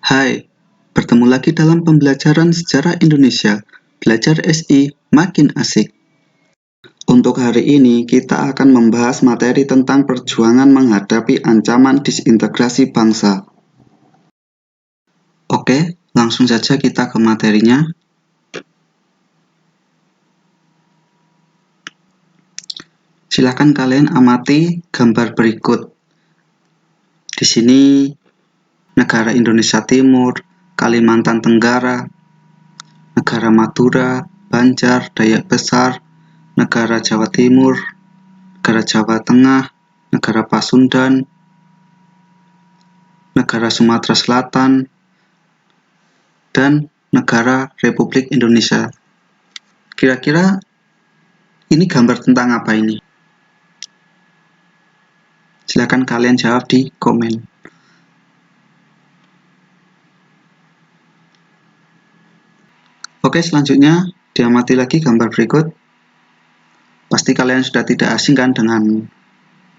Hai, bertemu lagi dalam pembelajaran sejarah Indonesia. Belajar SI makin asik. Untuk hari ini, kita akan membahas materi tentang perjuangan menghadapi ancaman disintegrasi bangsa. Oke, langsung saja kita ke materinya. Silakan kalian amati gambar berikut. Di sini negara Indonesia Timur, Kalimantan Tenggara, negara Madura, Banjar, Dayak Besar, negara Jawa Timur, negara Jawa Tengah, negara Pasundan, negara Sumatera Selatan, dan negara Republik Indonesia. Kira-kira ini gambar tentang apa ini? Silakan kalian jawab di komen. Oke, selanjutnya diamati lagi gambar berikut. Pasti kalian sudah tidak asing kan dengan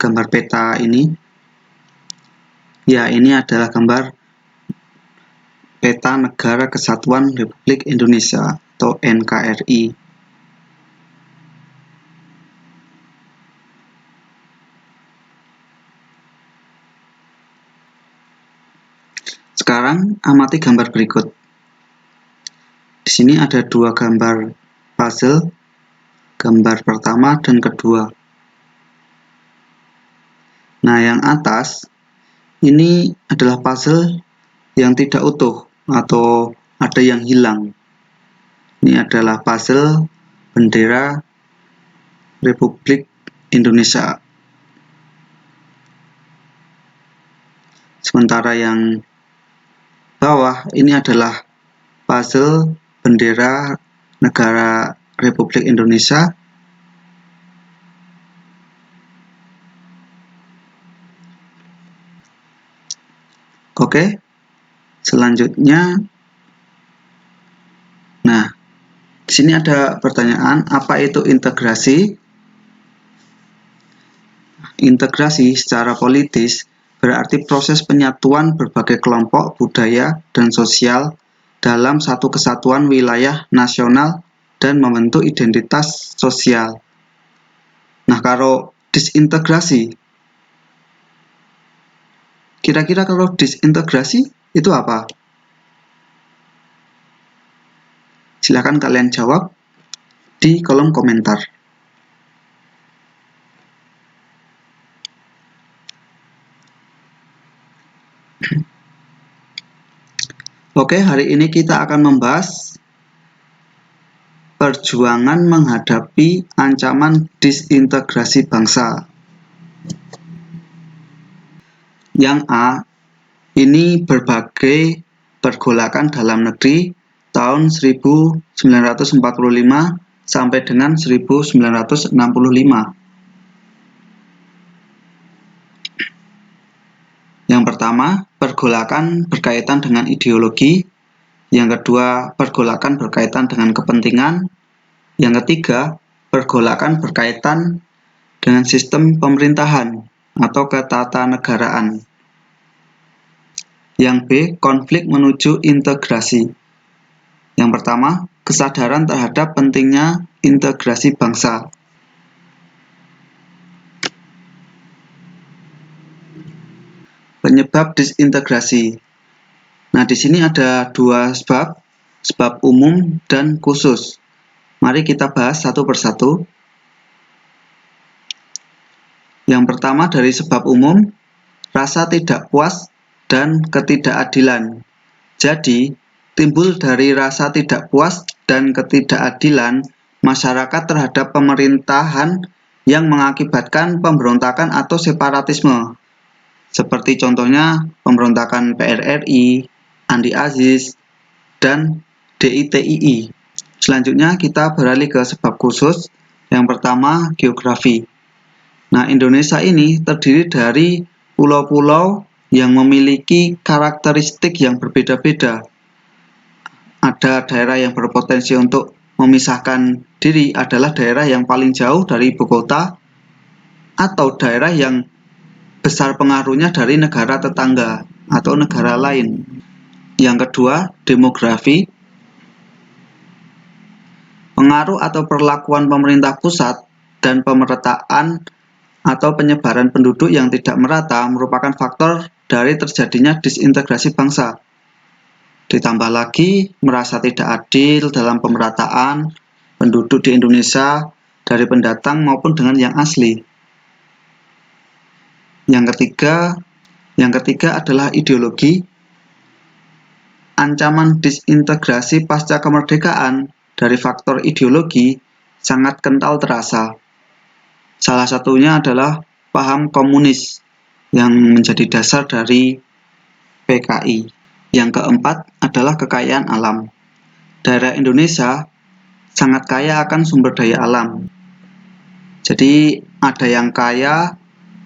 gambar peta ini? Ya, ini adalah gambar peta Negara Kesatuan Republik Indonesia atau NKRI. Sekarang amati gambar berikut. Di sini ada dua gambar puzzle, gambar pertama dan kedua. Nah, yang atas ini adalah puzzle yang tidak utuh atau ada yang hilang. Ini adalah puzzle bendera Republik Indonesia. Sementara yang bawah ini adalah puzzle bendera negara Republik Indonesia. Oke, selanjutnya, nah, di sini ada pertanyaan, apa itu integrasi? Integrasi secara politis berarti proses penyatuan berbagai kelompok budaya dan sosial dalam satu kesatuan wilayah nasional dan membentuk identitas sosial. Nah, kalau disintegrasi, kira-kira kalau disintegrasi itu apa? Silakan kalian jawab di kolom komentar. Oke, hari ini kita akan membahas perjuangan menghadapi ancaman disintegrasi bangsa. Yang A, ini berbagai pergolakan dalam negeri tahun 1945 sampai dengan 1965. Yang pertama, pergolakan berkaitan dengan ideologi. Yang kedua, pergolakan berkaitan dengan kepentingan. Yang ketiga, pergolakan berkaitan dengan sistem pemerintahan atau ketatanegaraan. Yang B, konflik menuju integrasi. Yang pertama, kesadaran terhadap pentingnya integrasi bangsa. Penyebab disintegrasi. Nah, di sini ada dua sebab umum dan khusus. Mari kita bahas satu persatu. Yang pertama dari sebab umum, rasa tidak puas dan ketidakadilan. Jadi, timbul dari rasa tidak puas dan ketidakadilan masyarakat terhadap pemerintahan yang mengakibatkan pemberontakan atau separatisme. Seperti contohnya pemberontakan PRRI, Andi Aziz, dan DITII. Selanjutnya kita beralih ke sebab khusus. Yang pertama, geografi. Nah, Indonesia ini terdiri dari pulau-pulau yang memiliki karakteristik yang berbeda-beda. Ada daerah yang berpotensi untuk memisahkan diri adalah daerah yang paling jauh dari ibu kota atau daerah yang besar pengaruhnya dari negara tetangga atau negara lain. Yang kedua, demografi. Pengaruh atau perlakuan pemerintah pusat dan pemerataan atau penyebaran penduduk yang tidak merata merupakan faktor dari terjadinya disintegrasi bangsa. Ditambah lagi, merasa tidak adil dalam pemerataan penduduk di Indonesia dari pendatang maupun dengan yang asli. Yang ketiga adalah ideologi. Ancaman disintegrasi pasca kemerdekaan dari faktor ideologi sangat kental terasa. Salah satunya adalah paham komunis yang menjadi dasar dari PKI. Yang keempat adalah kekayaan alam. Daerah Indonesia sangat kaya akan sumber daya alam. Jadi ada yang kaya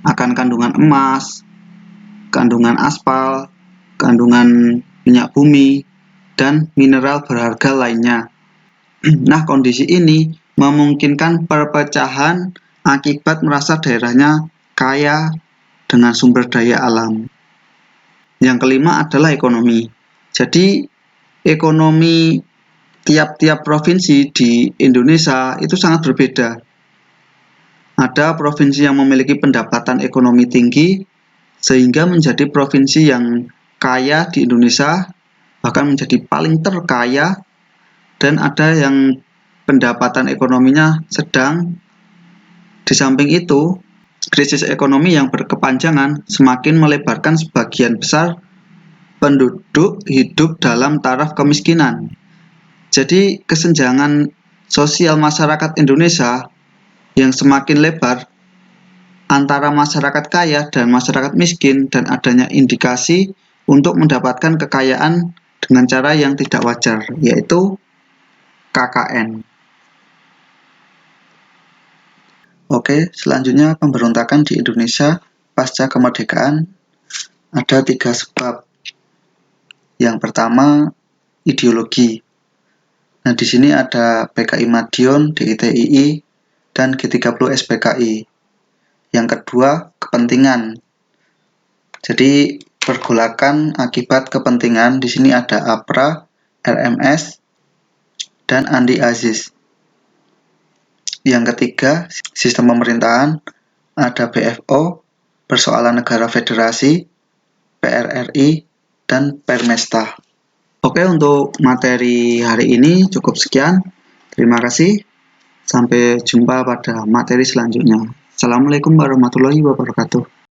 akan kandungan emas, kandungan aspal, kandungan minyak bumi, dan mineral berharga lainnya. Nah, kondisi ini memungkinkan perpecahan akibat merasa daerahnya kaya dengan sumber daya alam. Yang kelima adalah ekonomi. Jadi, ekonomi tiap-tiap provinsi di Indonesia itu sangat berbeda. Ada provinsi yang memiliki pendapatan ekonomi tinggi, sehingga menjadi provinsi yang kaya di Indonesia, bahkan menjadi paling terkaya, dan ada yang pendapatan ekonominya sedang. Di samping itu, krisis ekonomi yang berkepanjangan semakin melebarkan sebagian besar penduduk hidup dalam taraf kemiskinan. Jadi, kesenjangan sosial masyarakat Indonesia yang semakin lebar antara masyarakat kaya dan masyarakat miskin, dan adanya indikasi untuk mendapatkan kekayaan dengan cara yang tidak wajar, yaitu KKN. Oke, selanjutnya pemberontakan di Indonesia pasca kemerdekaan ada 3 sebab. Yang pertama, ideologi. Nah, di sini ada PKI Madiun, DITII, dan G30 SPKI. Yang kedua, kepentingan. Jadi, pergolakan akibat kepentingan. Di sini ada APRA, RMS, dan Andi Aziz. Yang ketiga, sistem pemerintahan, ada BFO, persoalan negara federasi, PRRI, dan Permesta. Oke, untuk materi hari ini cukup sekian. Terima kasih. Sampai jumpa pada materi selanjutnya. Assalamualaikum warahmatullahi wabarakatuh.